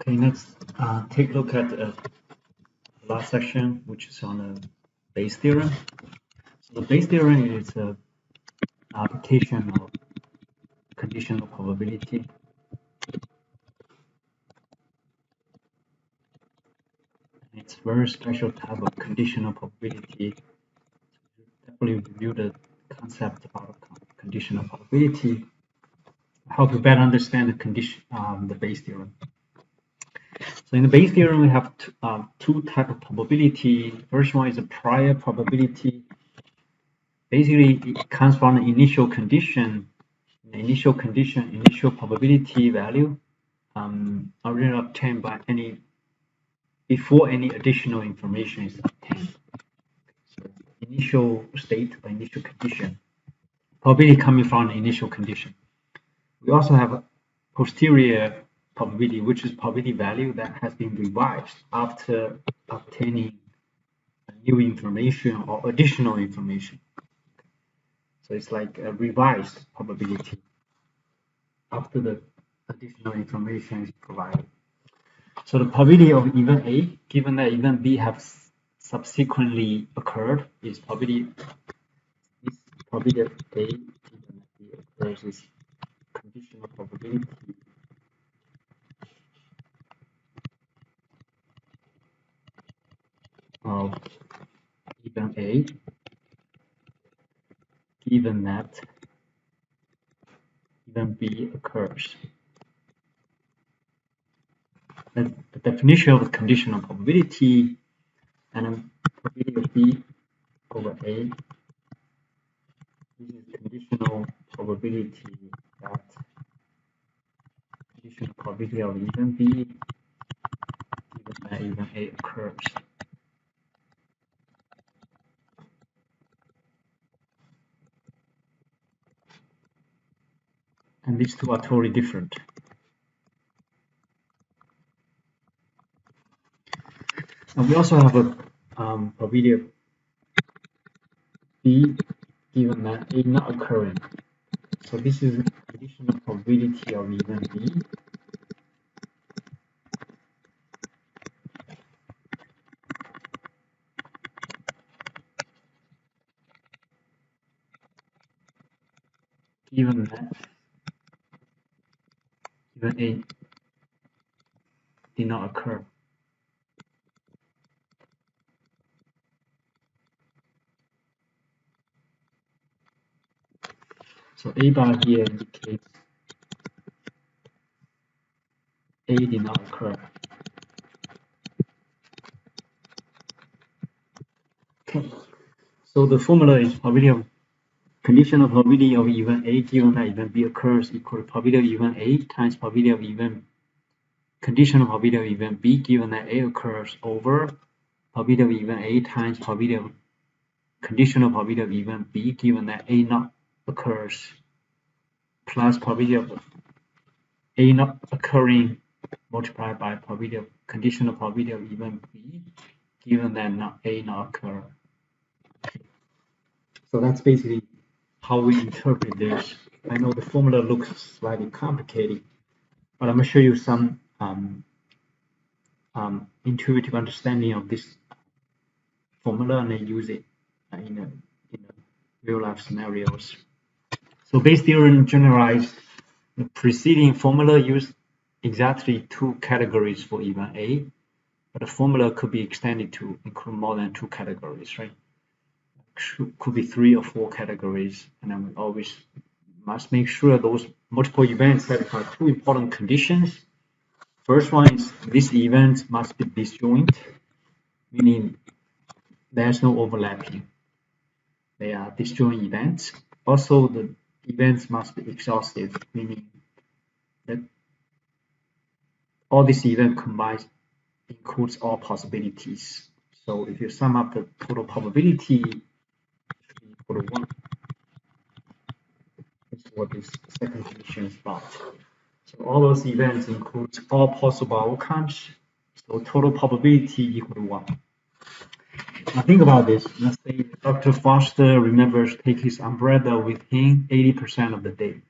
Okay, next, take a look at the last section, which is on the Bayes theorem. So the Bayes theorem is an application of conditional probability. And it's a very special type of conditional probability. Definitely review the concept about conditional probability, how to better understand the condition, the Bayes theorem. So in the Bayes theorem, we have two types of probability. First one is a prior probability. Basically, it comes from the initial condition. The initial probability value originally obtained by before any additional information is obtained. So initial state or initial condition. Probability coming from the initial condition. We also have a posterior probability, which is probability value that has been revised after obtaining new information or additional information. So it's like a revised probability after the additional information is provided. So the probability of event A, given that event B have subsequently occurred, is probability of A given that B occurs is conditional probability of event A given that event B occurs. That's the definition of conditional probability, and then probability of B over A. This is conditional probability that conditional probability of event B given that event A occurs. And these two are totally different. And we also have a probability of B given that A not occurring. So this is conditional probability of event B given that event A did not occur. So A bar here indicates A did not occur. Okay, so the formula is probability of conditional probability of event A given that event B occurs equal to probability of event A times probability of event conditional probability of event B given that A occurs over probability of event A times probability of conditional probability of event B given that A not occurs plus probability of A not occurring multiplied by probability of conditional probability of event B given that A not occur. So that's basically how we interpret this. I know the formula looks slightly complicated, but I'm going to show you some intuitive understanding of this formula and then use it in real life scenarios. So Bayes theorem generalized the preceding formula used exactly two categories for event A, but the formula could be extended to include more than two categories, right? Could be 3 or 4 categories, and then we always must make sure those multiple events satisfy two important conditions. First one is this event must be disjoint, meaning there's no overlapping. They are disjoint events. Also, the events must be exhaustive, meaning that all these events combined includes all possibilities. So if you sum up the total probability, equal to 1. That's what this second condition is about. So all those events include all possible outcomes. So total probability equal to 1. Now think about this. Let's say Dr. Foster remembers take his umbrella with him 80% of the day.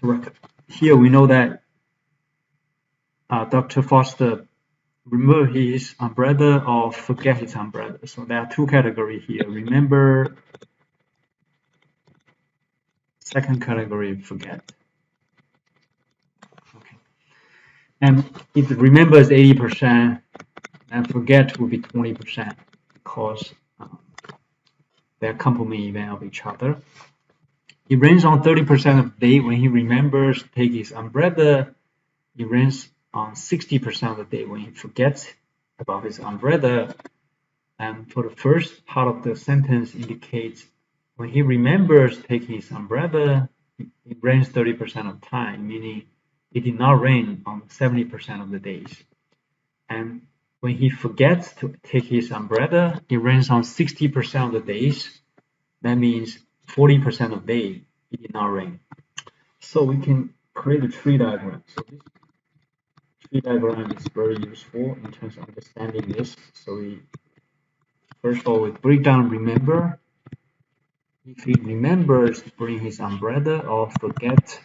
So here we know that Dr. Foster remember his umbrella or forget his umbrella. So there are two categories here. Remember, second category, forget. Okay. And if remembers 80% and forget will be 20% because they're complement event of each other. He runs on 30% of the day when he remembers take his umbrella. He runs on 60% of the day when he forgets about his umbrella. And for the first part of the sentence indicates when he remembers taking his umbrella, it rains 30% of time, meaning it did not rain on 70% of the days. And when he forgets to take his umbrella, it rains on 60% of the days. That means 40% of the day it did not rain. So we can create a tree diagram. So this tree diagram is very useful in terms of understanding this. So we first of all we break down remember. If he remembers to bring his umbrella or forget to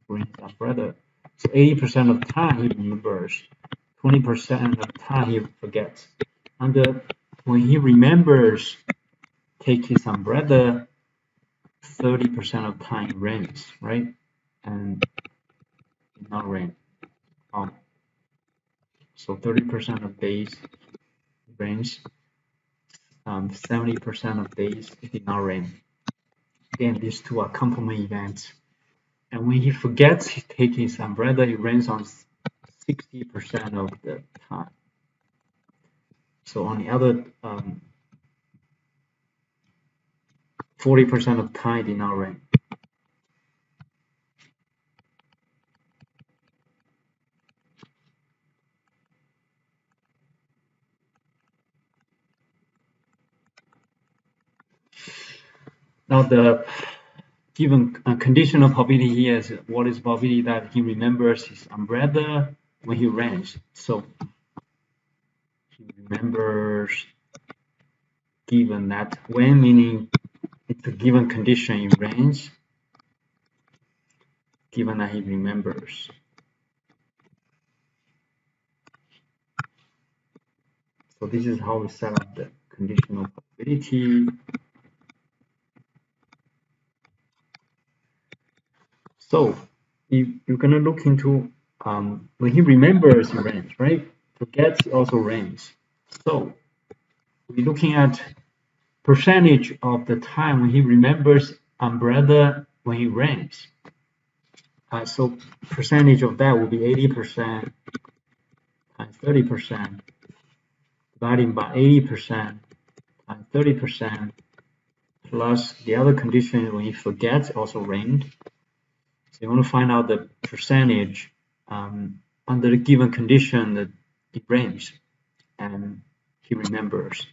bring his umbrella, so 80% of the time he remembers, 20% of the time he forgets. And when he remembers take his umbrella, 30% of the time it rains, right? And it not rain. So 30% of days it rains, 70% of days it did not rain. Again, these two are complement events. And when he forgets to take his umbrella, it rains on 60% of the time. So on the other 40% of time did not rain. Now the given conditional probability here is what is probability that he remembers his umbrella when he rains. So he remembers given that when meaning it's a given condition in range, given that he remembers. So this is how we set up the conditional probability. So if you're gonna look into when he remembers he rains, right? Forgets also rains. So we're looking at percentage of the time when he remembers umbrella when he rains. So percentage of that will be 80% times 30%, dividing by 80% times 30%, plus the other condition when he forgets also rained. So you want to find out the percentage under the given condition that it rains and he remembers.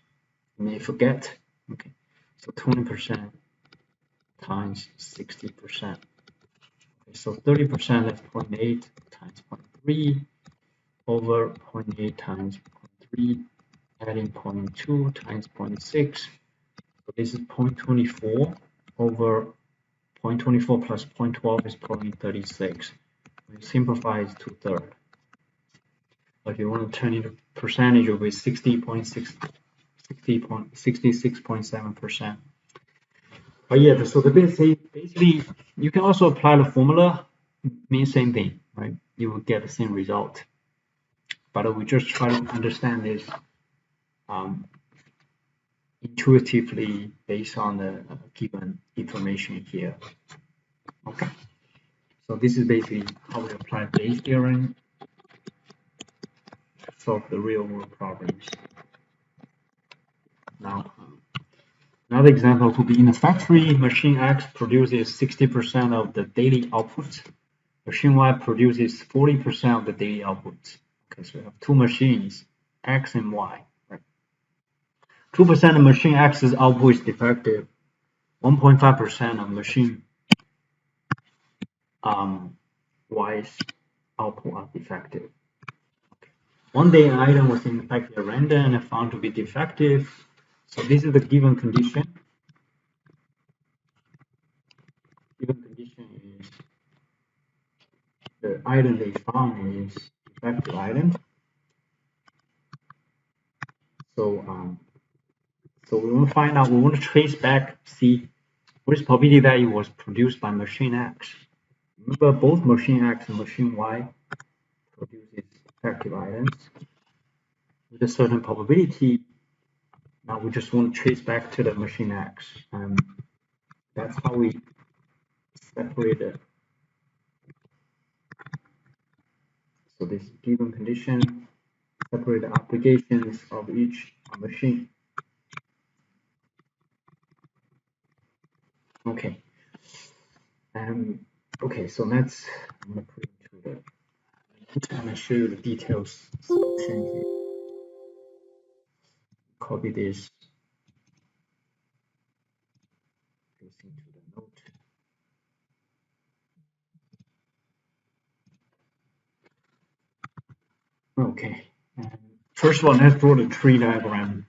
He may forget. Okay, so 20% times 60%. Okay, so 30% is 0.8 times 0.3 over 0.8 times 0.3, adding 0.2 times 0.6. So this is 0.24 over 0.24 plus 0.12 is 0.36. We simplify it to third. If you want to turn it into percentage, it will be 66.7%. But yeah, so the basically you can also apply the formula, means same thing, right? You will get the same result. But we just try to understand this intuitively based on the given information here. Okay, so this is basically how we apply Bayes' theorem, solve the real world problems. Now, another example could be in a factory, machine X produces 60% of the daily output. Machine Y produces 40% of the daily output. Okay, so we have two machines, X and Y. 2% of machine X's output is defective. 1.5% of machine Y's output are defective. Okay. One day an item was infected at random and found to be defective. So this is the given condition. Given condition is the item they found is defective item. So we want to find out, we want to trace back, see which probability value was produced by machine X. Remember, both machine X and machine Y produces defective items with a certain probability. Now we just want to trace back to the machine X, and that's how we separate it. So this given condition, separate the applications of each machine. Okay. Okay, so let's, I'm going to put it into the, I'm going to show you the details solution here. Copy this, paste into the note. Okay, and first of all, let's draw the tree diagram.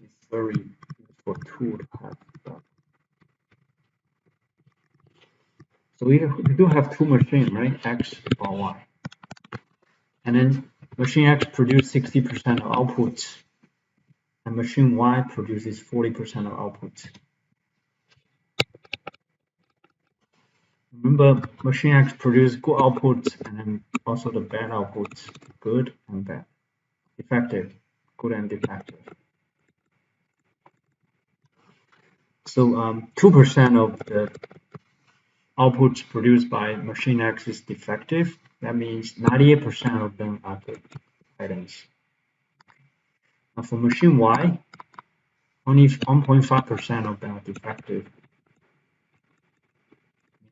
It's very useful tool to have. So we do have two machines, right? X or Y. And then machine X produces 60% of outputs, and machine Y produces 40% of outputs. Remember, machine X produces good outputs and then also the bad outputs, good and bad, defective, good and defective. So 2% of the outputs produced by machine X is defective. That means 98% of them are good items. Now for machine Y, only 1.5% of them are defective.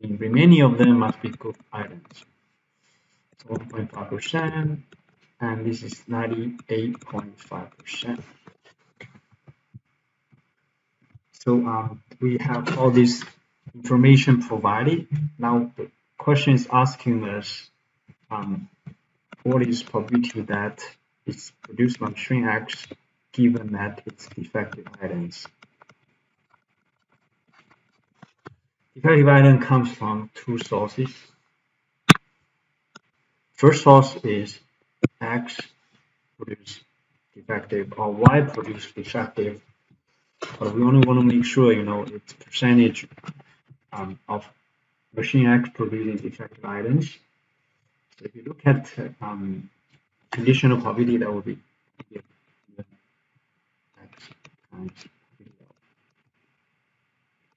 The remaining of them must be good items. So 1.5%, and this is 98.5%. So we have all this information provided. Now the question is asking us what is probability that it's produced by machine X given that it's defective items. Defective item comes from two sources. First source is X produce defective or Y produce defective, but we only want to make sure it's percentage of machine X producing defective items. So if you look at conditional probability, that will be X times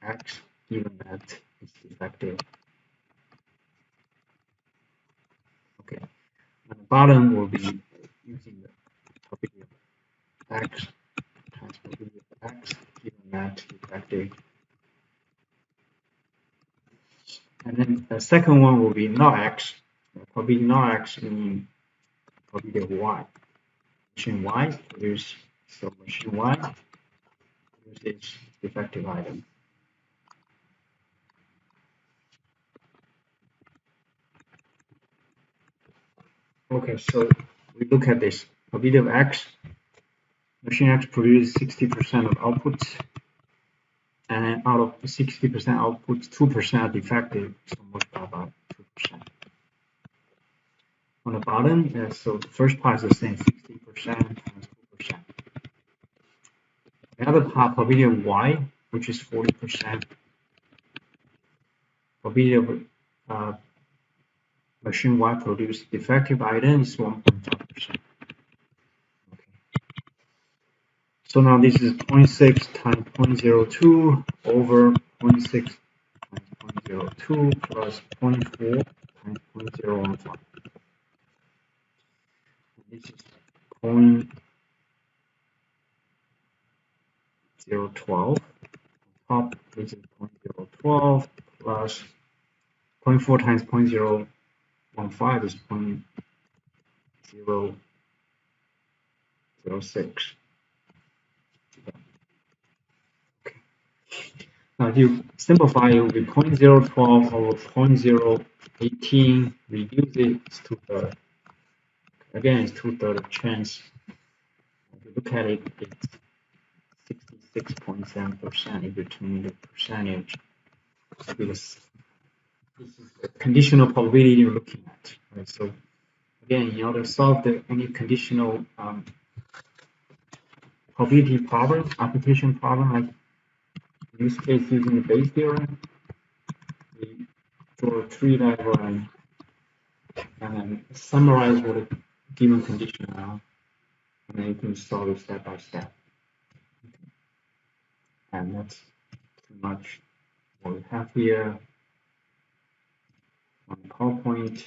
X given that it's defective. Okay, and the bottom will be using the probability of X times probability of X given that defective. And then the second one will be not X. Probability not X meaning probability of Y. Machine Y produce, so machine Y produces defective item. Okay, so we look at this probability of X. Machine X produces 60% of outputs, and out of 60% outputs, 2% are defective, so multiply by 2%. On the bottom, so the first part is the same, 60% times 2%. The other part, probability of Y, which is 40%. Probability of machine Y produce defective item is 1.5%. Okay. So now this is 0.6 times 0.02 over 0.6 times 0.02 plus 0.4 times 0.015. This is 0.012. Top, this is 0.012 plus 0.4 times 0.015 is 0.006. Okay. Now if you simplify, it will be 0.012 over 0.018. Reduce it to the, again, it's 2/3 chance. If you look at it, it's 66.7% in between the percentage. Because this is the conditional probability you're looking at, right? So Again, in order to solve any conditional probability problem, application problem, like in this case using the Bayes theorem, we draw a tree diagram and then summarize what a given condition are, and then you can solve it step by step. And that's pretty much what we have here on PowerPoint.